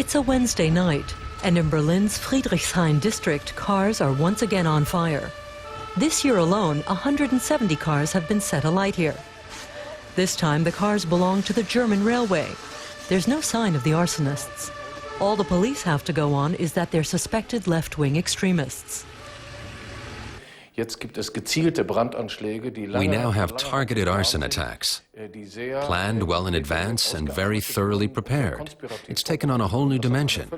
It's a Wednesday night, and in Berlin's Friedrichshain district, cars are once again on fire. This year alone, 170 cars have been set alight here. This time, the cars belong to the German railway. There's no sign of the arsonists. All the police have to go on is that they're suspected left-wing extremists. We now have targeted arson attacks, planned well in advance and very thoroughly prepared. It's taken on a whole new dimension.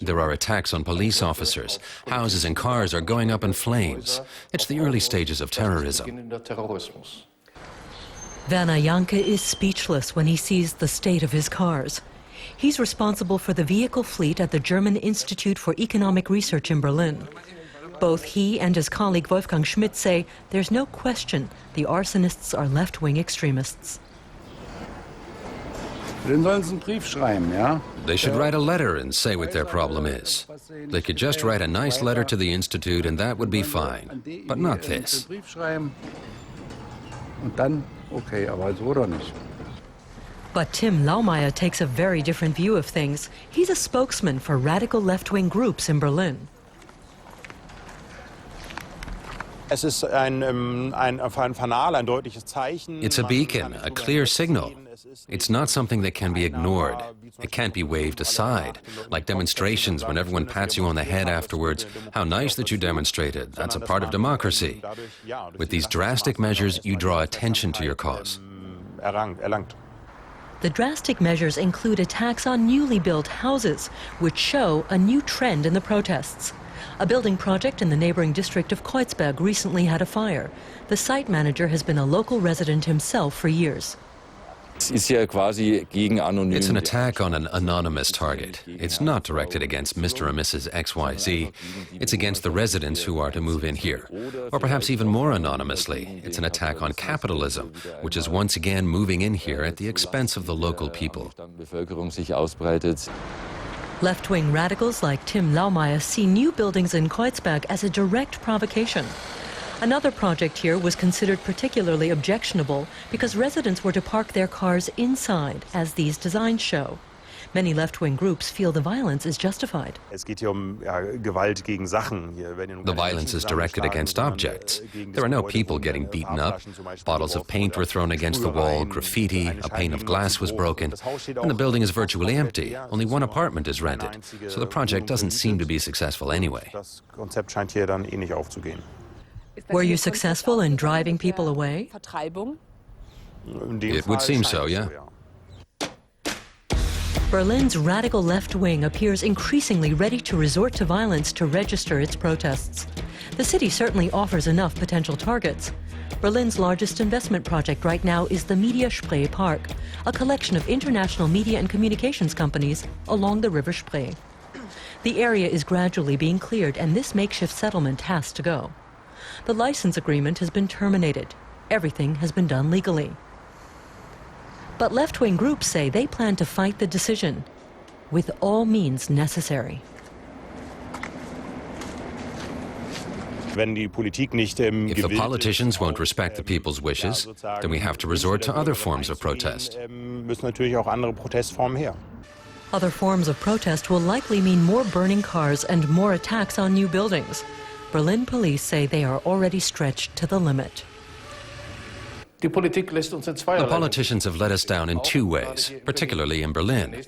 There are attacks on police officers. Houses and cars are going up in flames. It's the early stages of terrorism. Werner Janke is speechless when he sees the state of his cars. He's responsible for the vehicle fleet at the German Institute for Economic Research in Berlin. Both he and his colleague Wolfgang Schmidt say there's no question the arsonists are left-wing extremists. They should write a letter and say what their problem is. They could just write a nice letter to the Institute and that would be fine. But not this. But Tim Laumeier takes a very different view of things. He's a spokesman for radical left-wing groups in Berlin. It's a beacon, a clear signal. It's not something that can be ignored. It can't be waved aside, like demonstrations when everyone pats you on the head afterwards. How nice that you demonstrated. That's a part of democracy. With these drastic measures, you draw attention to your cause. The drastic measures include attacks on newly built houses, which show a new trend in the protests. A building project in the neighboring district of Kreuzberg recently had a fire. The site manager has been a local resident himself for years. It's an attack on an anonymous target. It's not directed against Mr. and Mrs. XYZ. It's against the residents who are to move in here. Or perhaps even more anonymously, it's an attack on capitalism, which is once again moving in here at the expense of the local people. Left-wing radicals like Tim Laumeier see new buildings in Kreuzberg as a direct provocation. Another project here was considered particularly objectionable because residents were to park their cars inside, as these designs show. Many left-wing groups feel the violence is justified. The violence is directed against objects. There are no people getting beaten up. Bottles of paint were thrown against the wall, graffiti, a pane of glass was broken, and the building is virtually empty. Only one apartment is rented, so the project doesn't seem to be successful anyway. Were you successful in driving people away? It would seem so, yeah. Berlin's radical left wing appears increasingly ready to resort to violence to register its protests. The city certainly offers enough potential targets. Berlin's largest investment project right now is the Media Spree Park, a collection of international media and communications companies along the River Spree. The area is gradually being cleared, and this makeshift settlement has to go. The license agreement has been terminated. Everything has been done legally. But left-wing groups say they plan to fight the decision with all means necessary. If the politicians won't respect the people's wishes, then we have to resort to other forms of protest. Other forms of protest will likely mean more burning cars and more attacks on new buildings. Berlin police say they are already stretched to the limit. The politicians have let us down in two ways, particularly in Berlin.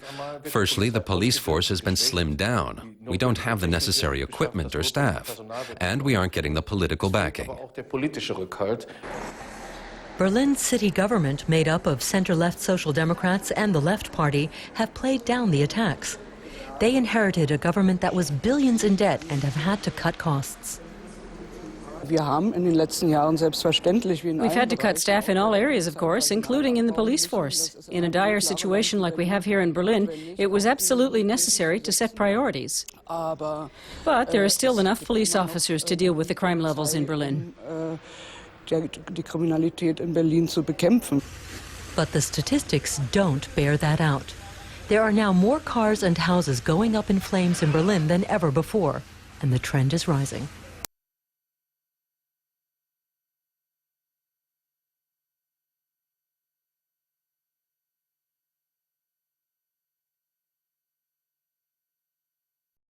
Firstly, the police force has been slimmed down. We don't have the necessary equipment or staff, and we aren't getting the political backing. Berlin's city government, made up of center-left Social Democrats and the Left Party, have played down the attacks. They inherited a government that was billions in debt and have had to cut costs. We've had to cut staff in all areas, of course, including in the police force. In a dire situation like we have here in Berlin, it was absolutely necessary to set priorities. But there are still enough police officers to deal with the crime levels in Berlin. But the statistics don't bear that out. There are now more cars and houses going up in flames in Berlin than ever before, and the trend is rising.